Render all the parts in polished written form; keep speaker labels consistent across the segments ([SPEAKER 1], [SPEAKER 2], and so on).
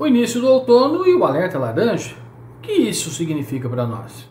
[SPEAKER 1] O início do outono e o alerta laranja. O que isso significa para nós?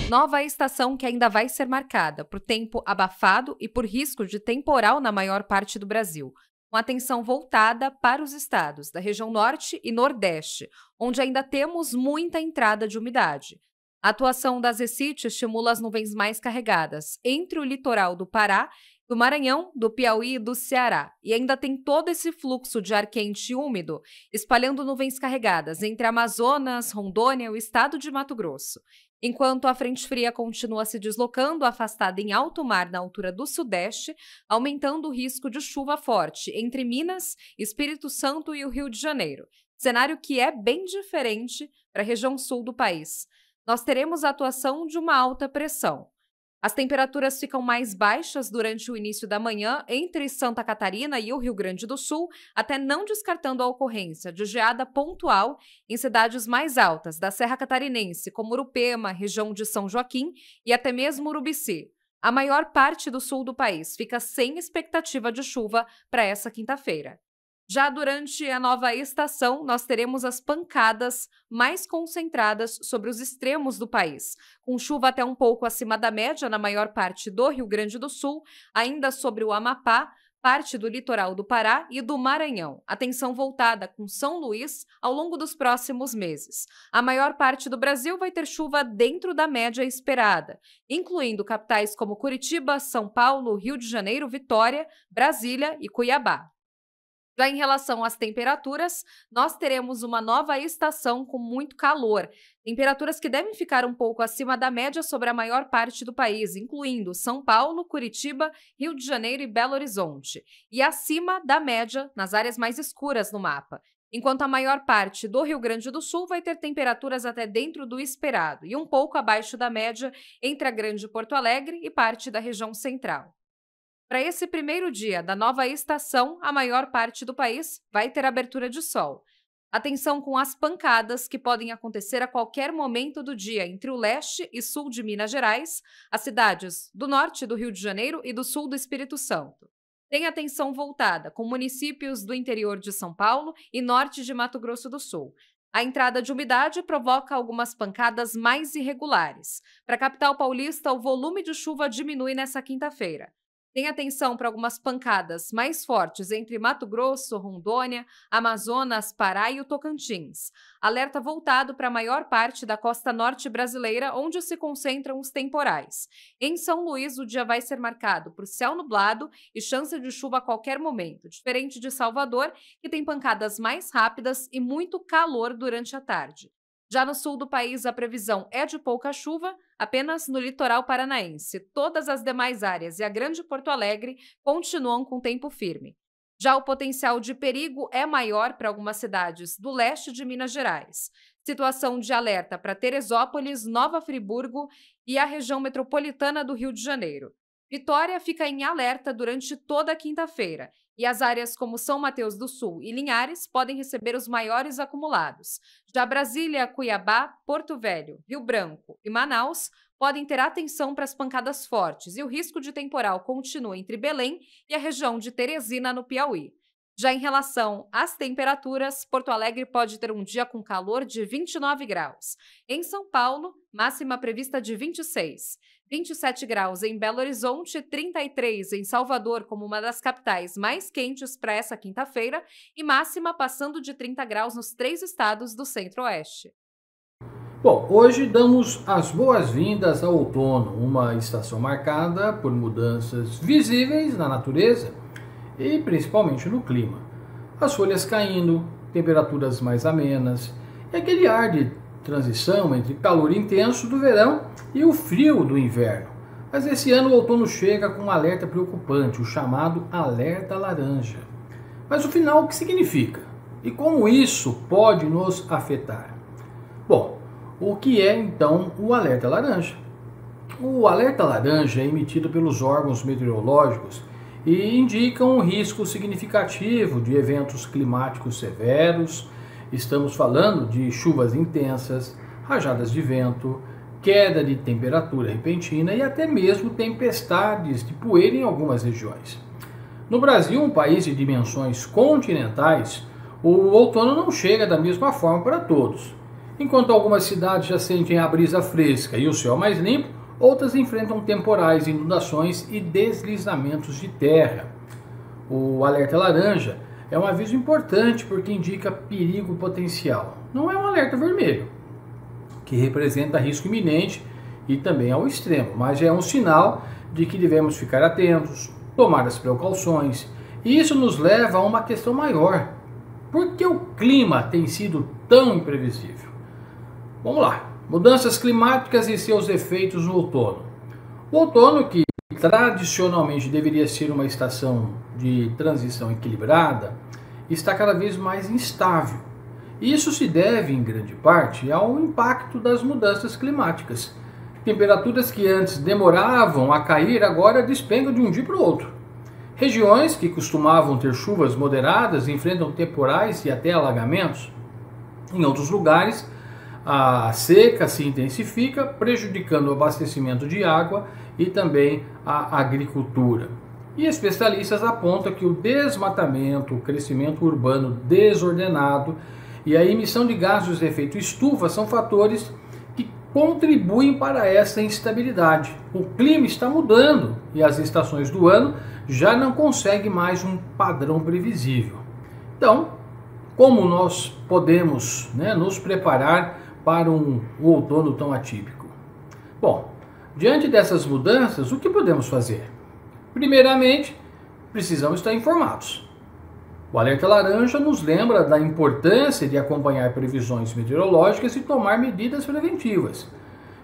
[SPEAKER 2] Nova estação que ainda vai ser marcada por tempo abafado e por risco de temporal na maior parte do Brasil, com atenção voltada para os estados da região norte e nordeste, onde ainda temos muita entrada de umidade. A atuação das ECIT estimula as nuvens mais carregadas entre o litoral do Pará, do Maranhão, do Piauí e do Ceará. E ainda tem todo esse fluxo de ar quente e úmido, espalhando nuvens carregadas entre Amazonas, Rondônia e o estado de Mato Grosso. Enquanto a frente fria continua se deslocando, afastada em alto mar na altura do sudeste, aumentando o risco de chuva forte entre Minas, Espírito Santo e o Rio de Janeiro. Cenário que é bem diferente para a região sul do país. Nós teremos a atuação de uma alta pressão. As temperaturas ficam mais baixas durante o início da manhã entre Santa Catarina e o Rio Grande do Sul, até não descartando a ocorrência de geada pontual em cidades mais altas da Serra Catarinense, como Urupema, região de São Joaquim e até mesmo Urubici. A maior parte do sul do país fica sem expectativa de chuva para essa quinta-feira. Já durante a nova estação, nós teremos as pancadas mais concentradas sobre os extremos do país, com chuva até um pouco acima da média na maior parte do Rio Grande do Sul, ainda sobre o Amapá, parte do litoral do Pará e do Maranhão. Atenção voltada com São Luís ao longo dos próximos meses. A maior parte do Brasil vai ter chuva dentro da média esperada, incluindo capitais como Curitiba, São Paulo, Rio de Janeiro, Vitória, Brasília e Cuiabá. Já em relação às temperaturas, nós teremos uma nova estação com muito calor. Temperaturas que devem ficar um pouco acima da média sobre a maior parte do país, incluindo São Paulo, Curitiba, Rio de Janeiro e Belo Horizonte. E acima da média nas áreas mais escuras no mapa. Enquanto a maior parte do Rio Grande do Sul vai ter temperaturas até dentro do esperado e um pouco abaixo da média entre a Grande Porto Alegre e parte da região central. Para esse primeiro dia da nova estação, a maior parte do país vai ter abertura de sol. Atenção com as pancadas que podem acontecer a qualquer momento do dia entre o leste e sul de Minas Gerais, as cidades do norte do Rio de Janeiro e do sul do Espírito Santo. Tem atenção voltada com municípios do interior de São Paulo e norte de Mato Grosso do Sul. A entrada de umidade provoca algumas pancadas mais irregulares. Para a capital paulista, o volume de chuva diminui nessa quinta-feira. Tem atenção para algumas pancadas mais fortes entre Mato Grosso, Rondônia, Amazonas, Pará e o Tocantins. Alerta voltado para a maior parte da costa norte brasileira, onde se concentram os temporais. Em São Luís, o dia vai ser marcado por céu nublado e chance de chuva a qualquer momento, diferente de Salvador, que tem pancadas mais rápidas e muito calor durante a tarde. Já no sul do país, a previsão é de pouca chuva, apenas no litoral paranaense. Todas as demais áreas e a Grande Porto Alegre continuam com tempo firme. Já o potencial de perigo é maior para algumas cidades do leste de Minas Gerais. Situação de alerta para Teresópolis, Nova Friburgo e a região metropolitana do Rio de Janeiro. Vitória fica em alerta durante toda a quinta-feira, e as áreas como São Mateus do Sul e Linhares podem receber os maiores acumulados. Já Brasília, Cuiabá, Porto Velho, Rio Branco e Manaus podem ter atenção para as pancadas fortes e o risco de temporal continua entre Belém e a região de Teresina, no Piauí. Já em relação às temperaturas, Porto Alegre pode ter um dia com calor de 29 graus. Em São Paulo, máxima prevista de 26. 27 graus em Belo Horizonte, 33 em Salvador, como uma das capitais mais quentes para essa quinta-feira, e máxima passando de 30 graus nos 3 estados do Centro-Oeste.
[SPEAKER 1] Bom, hoje damos as boas-vindas ao outono, uma estação marcada por mudanças visíveis na natureza e principalmente no clima. As folhas caindo, temperaturas mais amenas e aquele ar de transição entre calor intenso do verão e o frio do inverno. Mas esse ano o outono chega com um alerta preocupante, o chamado alerta laranja. Mas o final, o que significa? E como isso pode nos afetar? Bom, o que é então o alerta laranja? O alerta laranja é emitido pelos órgãos meteorológicos e indica um risco significativo de eventos climáticos severos. Estamos falando de chuvas intensas, rajadas de vento, queda de temperatura repentina e até mesmo tempestades de poeira em algumas regiões. No Brasil, um país de dimensões continentais, o outono não chega da mesma forma para todos. Enquanto algumas cidades já sentem a brisa fresca e o céu mais limpo, outras enfrentam temporais, inundações e deslizamentos de terra. O alerta laranja é um aviso importante porque indica perigo potencial. Não é um alerta vermelho, que representa risco iminente e também ao extremo, mas é um sinal de que devemos ficar atentos, tomar as precauções. E isso nos leva a uma questão maior. Por que o clima tem sido tão imprevisível? Vamos lá. Mudanças climáticas e seus efeitos no outono. O outono, que tradicionalmente deveria ser uma estação de transição equilibrada, está cada vez mais instável. Isso se deve, em grande parte, ao impacto das mudanças climáticas. Temperaturas que antes demoravam a cair agora despencam de um dia para o outro. Regiões que costumavam ter chuvas moderadas enfrentam temporais e até alagamentos. Em outros lugares, a seca se intensifica, prejudicando o abastecimento de água e também a agricultura. E especialistas apontam que o desmatamento, o crescimento urbano desordenado e a emissão de gases de efeito estufa são fatores que contribuem para essa instabilidade. O clima está mudando e as estações do ano já não conseguem mais um padrão previsível. Então, como nós podemos nos preparar para um outono tão atípico? Bom, diante dessas mudanças, o que podemos fazer? Primeiramente, precisamos estar informados. O alerta laranja nos lembra da importância de acompanhar previsões meteorológicas e tomar medidas preventivas.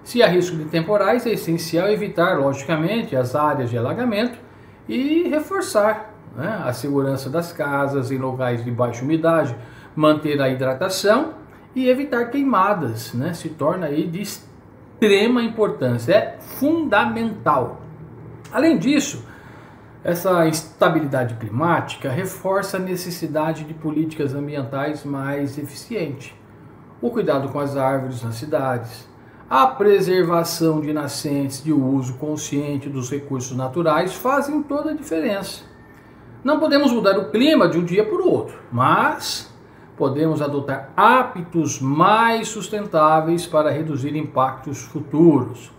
[SPEAKER 1] Se há risco de temporais, é essencial evitar, logicamente, as áreas de alagamento e reforçar a segurança das casas em locais de baixa umidade, manter a hidratação e evitar queimadas, se torna aí de extrema importância, é fundamental. Além disso, essa instabilidade climática reforça a necessidade de políticas ambientais mais eficientes. O cuidado com as árvores nas cidades, a preservação de nascentes e o uso consciente dos recursos naturais fazem toda a diferença. Não podemos mudar o clima de um dia para o outro, mas podemos adotar hábitos mais sustentáveis para reduzir impactos futuros.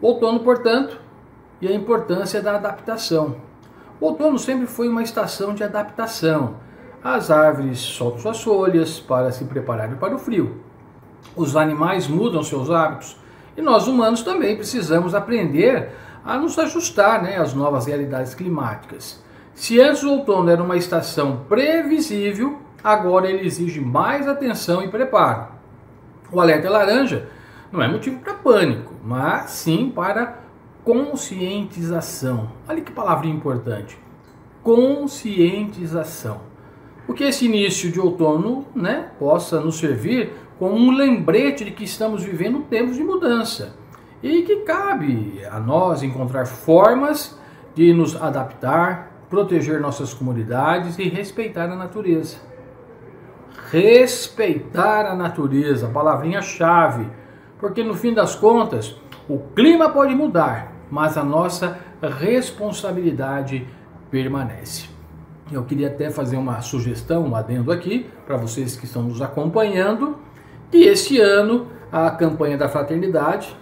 [SPEAKER 1] Outono, portanto, e a importância da adaptação. O outono sempre foi uma estação de adaptação. As árvores soltam suas folhas para se prepararem para o frio. Os animais mudam seus hábitos e nós humanos também precisamos aprender a nos ajustar às novas realidades climáticas. Se antes o outono era uma estação previsível, agora ele exige mais atenção e preparo. O alerta laranja não é motivo para pânico, mas sim para conscientização. Olha que palavrinha importante. Conscientização. Porque esse início de outono possa nos servir como um lembrete de que estamos vivendo tempos de mudança e que cabe a nós encontrar formas de nos adaptar, proteger nossas comunidades e respeitar a natureza. Respeitar a natureza, palavrinha-chave, porque no fim das contas o clima pode mudar, mas a nossa responsabilidade permanece. Eu queria até fazer uma sugestão, um adendo aqui, para vocês que estão nos acompanhando, que este ano a campanha da fraternidade,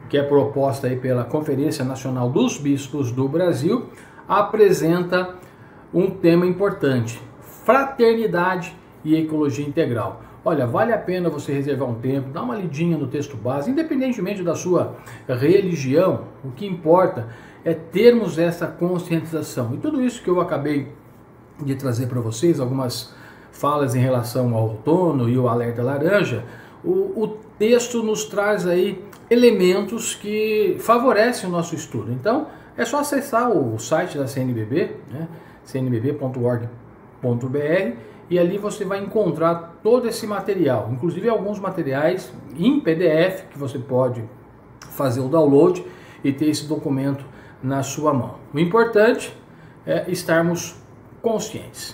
[SPEAKER 1] que é proposta aí pela Conferência Nacional dos Bispos do Brasil, apresenta um tema importante: fraternidade e ecologia integral. Olha, vale a pena você reservar um tempo, dar uma lidinha no texto base, independentemente da sua religião. O que importa é termos essa conscientização. E tudo isso que eu acabei de trazer para vocês, algumas falas em relação ao outono e o alerta laranja, o texto nos traz aí elementos que favorecem o nosso estudo. Então, é só acessar o site da CNBB, cnbb.org.br, e ali você vai encontrar todo esse material, inclusive alguns materiais em PDF que você pode fazer o download e ter esse documento na sua mão. O importante é estarmos conscientes.